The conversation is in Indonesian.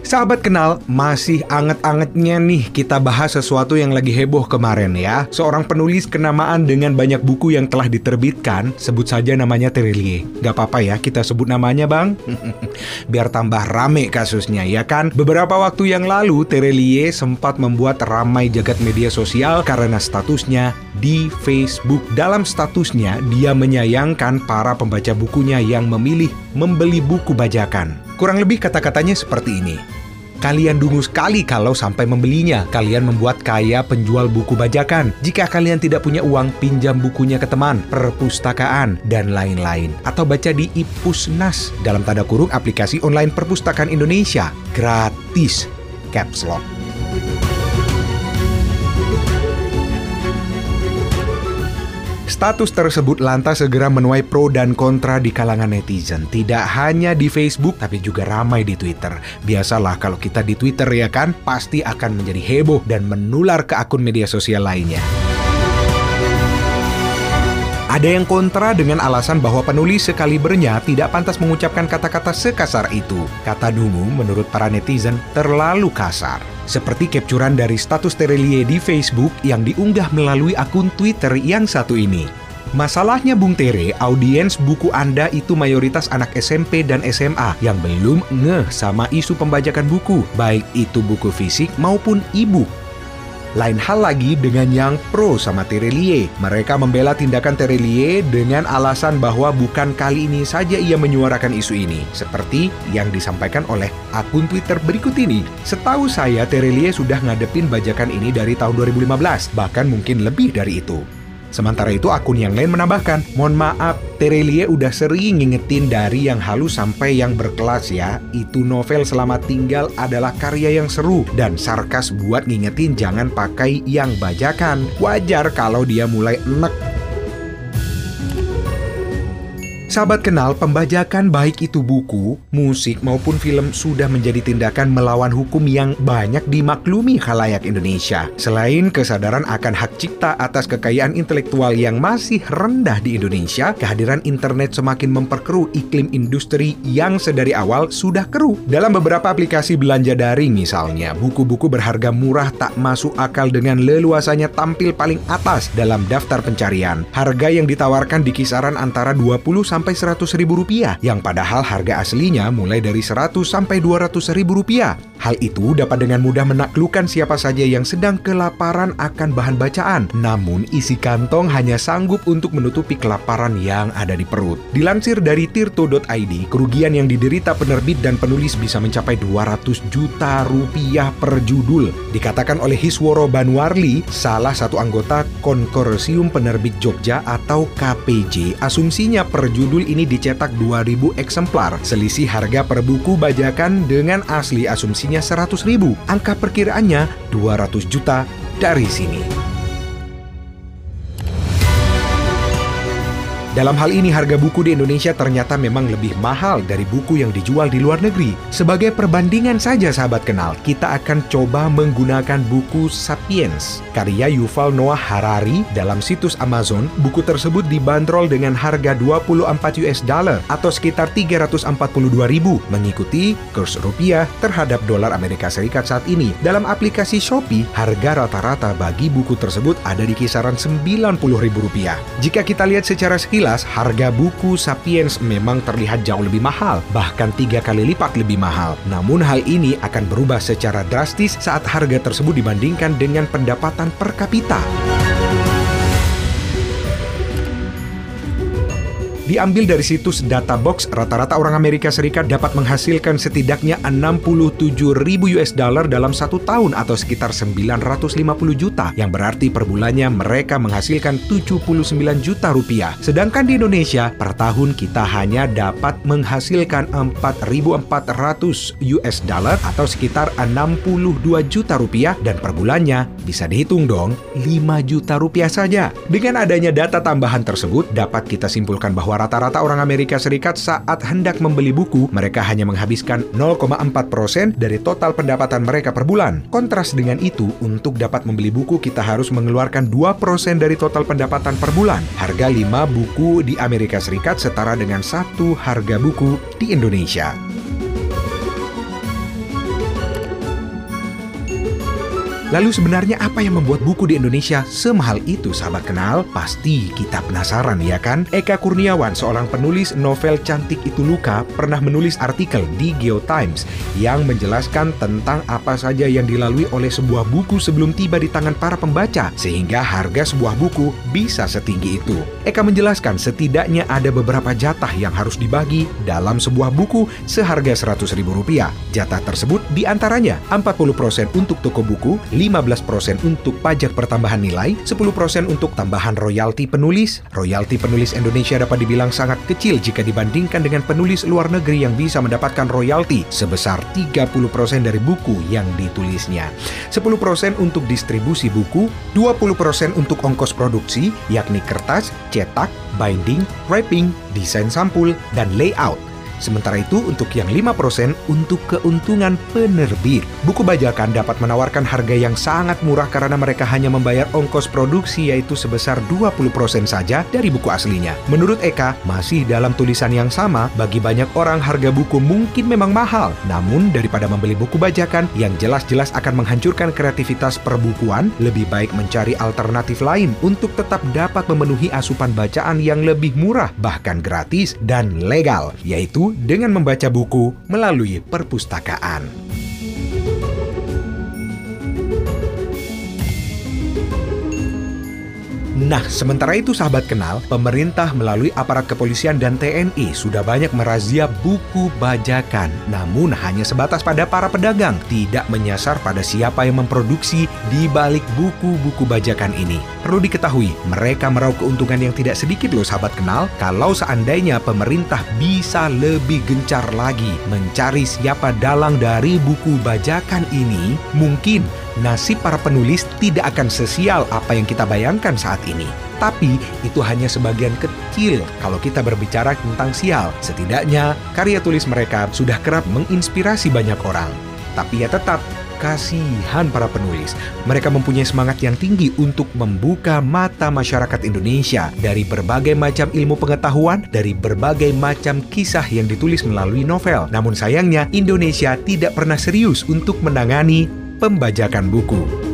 Sahabat kenal, masih anget-angetnya nih kita bahas sesuatu yang lagi heboh kemarin ya. Seorang penulis kenamaan dengan banyak buku yang telah diterbitkan, sebut saja namanya Terelie. Gak apa-apa ya kita sebut namanya bang? Biar tambah rame kasusnya ya kan? Beberapa waktu yang lalu Terelie sempat membuat ramai jagat media sosial karena statusnya di Facebook. Dalam statusnya, dia menyayangkan para pembaca bukunya yang memilih membeli buku bajakan. Kurang lebih kata-katanya seperti ini. Kalian dungu sekali kalau sampai membelinya. Kalian membuat kaya penjual buku bajakan. Jika kalian tidak punya uang, pinjam bukunya ke teman, perpustakaan, dan lain-lain. Atau baca di Ipusnas, dalam tanda kurung aplikasi online perpustakaan Indonesia. Gratis. Caps Lock. Status tersebut lantas segera menuai pro dan kontra di kalangan netizen. Tidak hanya di Facebook, tapi juga ramai di Twitter. Biasalah kalau kita di Twitter ya kan, pasti akan menjadi heboh dan menular ke akun media sosial lainnya. Ada yang kontra dengan alasan bahwa penulis sekalibernya tidak pantas mengucapkan kata-kata sekasar itu. Kata dungu menurut para netizen terlalu kasar. Seperti capturan dari status Terelie di Facebook yang diunggah melalui akun Twitter yang satu ini. Masalahnya Bung Tere, audiens buku Anda itu mayoritas anak SMP dan SMA yang belum ngeh sama isu pembajakan buku, baik itu buku fisik maupun e-book. Lain hal lagi dengan yang pro sama Terelie. Mereka membela tindakan Terelie dengan alasan bahwa bukan kali ini saja ia menyuarakan isu ini, seperti yang disampaikan oleh akun Twitter berikut ini. Setahu saya, Terelie sudah ngadepin bajakan ini dari tahun 2015, bahkan mungkin lebih dari itu. Sementara itu akun yang lain menambahkan, mohon maaf, Terelie udah sering ngingetin dari yang halus sampai yang berkelas ya. Itu novel Selamat Tinggal adalah karya yang seru dan sarkas buat ngingetin jangan pakai yang bajakan. Wajar kalau dia mulai enek. Sahabat kenal, pembajakan baik itu buku, musik maupun film sudah menjadi tindakan melawan hukum yang banyak dimaklumi khalayak Indonesia. Selain kesadaran akan hak cipta atas kekayaan intelektual yang masih rendah di Indonesia, kehadiran internet semakin memperkeruh iklim industri yang sedari awal sudah keruh. Dalam beberapa aplikasi belanja daring misalnya, buku-buku berharga murah tak masuk akal dengan leluasannya tampil paling atas dalam daftar pencarian. Harga yang ditawarkan di kisaran antara 20 sampai 100 ribu rupiah, yang padahal harga aslinya mulai dari 100 sampai 200 ribu rupiah. Hal itu dapat dengan mudah menaklukkan siapa saja yang sedang kelaparan akan bahan bacaan. Namun isi kantong hanya sanggup untuk menutupi kelaparan yang ada di perut. Dilansir dari tirto.id, kerugian yang diderita penerbit dan penulis bisa mencapai 200 juta rupiah per judul. Dikatakan oleh Hisworo Banwarli, salah satu anggota Konsorsium Penerbit Jogja atau KPJ, asumsinya per judul ini dicetak 2.000 eksemplar. Selisih harga per buku bajakan dengan asli asumsinya 100 ribu. Angka perkiraannya 200 juta dari sini. Dalam hal ini, harga buku di Indonesia ternyata memang lebih mahal dari buku yang dijual di luar negeri. Sebagai perbandingan saja sahabat kenal, kita akan coba menggunakan buku Sapiens, karya Yuval Noah Harari. Dalam situs Amazon, buku tersebut dibanderol dengan harga $24 atau sekitar 342 ribu, mengikuti kurs rupiah terhadap dolar Amerika Serikat saat ini. Dalam aplikasi Shopee, harga rata-rata bagi buku tersebut ada di kisaran Rp90.000. Jika kita lihat secara sekilas, harga buku Sapiens memang terlihat jauh lebih mahal, bahkan 3 kali lipat lebih mahal. Namun hal ini akan berubah secara drastis saat harga tersebut dibandingkan dengan pendapatan per kapita. Diambil dari situs Databox, rata-rata orang Amerika Serikat dapat menghasilkan setidaknya $67.000 dalam 1 tahun atau sekitar 950 juta, yang berarti per bulannya mereka menghasilkan 79 juta rupiah. Sedangkan di Indonesia, per tahun kita hanya dapat menghasilkan $4.400 atau sekitar 62 juta rupiah, dan per bulannya bisa dihitung dong, 5 juta rupiah saja. Dengan adanya data tambahan tersebut, dapat kita simpulkan bahwa rata-rata orang Amerika Serikat saat hendak membeli buku, mereka hanya menghabiskan 0,4% dari total pendapatan mereka per bulan. Kontras dengan itu, untuk dapat membeli buku kita harus mengeluarkan 2% dari total pendapatan per bulan. Harga 5 buku di Amerika Serikat setara dengan 1 harga buku di Indonesia. Lalu sebenarnya apa yang membuat buku di Indonesia semahal itu, sahabat kenal? Pasti kita penasaran ya kan? Eka Kurniawan, seorang penulis novel Cantik Itu Luka, pernah menulis artikel di GeoTimes yang menjelaskan tentang apa saja yang dilalui oleh sebuah buku sebelum tiba di tangan para pembaca, sehingga harga sebuah buku bisa setinggi itu. Eka menjelaskan setidaknya ada beberapa jatah yang harus dibagi dalam sebuah buku seharga Rp100.000. Jatah tersebut diantaranya 40% untuk toko buku, 15% untuk pajak pertambahan nilai, 10% untuk tambahan royalti penulis. Royalti penulis Indonesia dapat dibilang sangat kecil jika dibandingkan dengan penulis luar negeri yang bisa mendapatkan royalti sebesar 30% dari buku yang ditulisnya. 10% untuk distribusi buku, 20% untuk ongkos produksi, yakni kertas, cetak, binding, wrapping, desain sampul, dan layout. Sementara itu, untuk yang 5% untuk keuntungan penerbit. Buku bajakan dapat menawarkan harga yang sangat murah karena mereka hanya membayar ongkos produksi, yaitu sebesar 20% saja dari buku aslinya. Menurut Eka, masih dalam tulisan yang sama, bagi banyak orang harga buku mungkin memang mahal. Namun, daripada membeli buku bajakan yang jelas-jelas akan menghancurkan kreativitas perbukuan, lebih baik mencari alternatif lain untuk tetap dapat memenuhi asupan bacaan yang lebih murah, bahkan gratis dan legal, yaitu dengan membaca buku melalui perpustakaan. Nah, sementara itu sahabat kenal, pemerintah melalui aparat kepolisian dan TNI sudah banyak merazia buku bajakan. Namun hanya sebatas pada para pedagang, tidak menyasar pada siapa yang memproduksi di balik buku-buku bajakan ini. Perlu diketahui, mereka meraup keuntungan yang tidak sedikit loh sahabat kenal. Kalau seandainya pemerintah bisa lebih gencar lagi mencari siapa dalang dari buku bajakan ini, mungkin nasib para penulis tidak akan sesial apa yang kita bayangkan saat ini. Tapi itu hanya sebagian kecil kalau kita berbicara tentang sial. Setidaknya karya tulis mereka sudah kerap menginspirasi banyak orang. Tapi ya tetap, kasihan para penulis. Mereka mempunyai semangat yang tinggi untuk membuka mata masyarakat Indonesia dari berbagai macam ilmu pengetahuan, dari berbagai macam kisah yang ditulis melalui novel. Namun sayangnya, Indonesia tidak pernah serius untuk menangani pembajakan buku.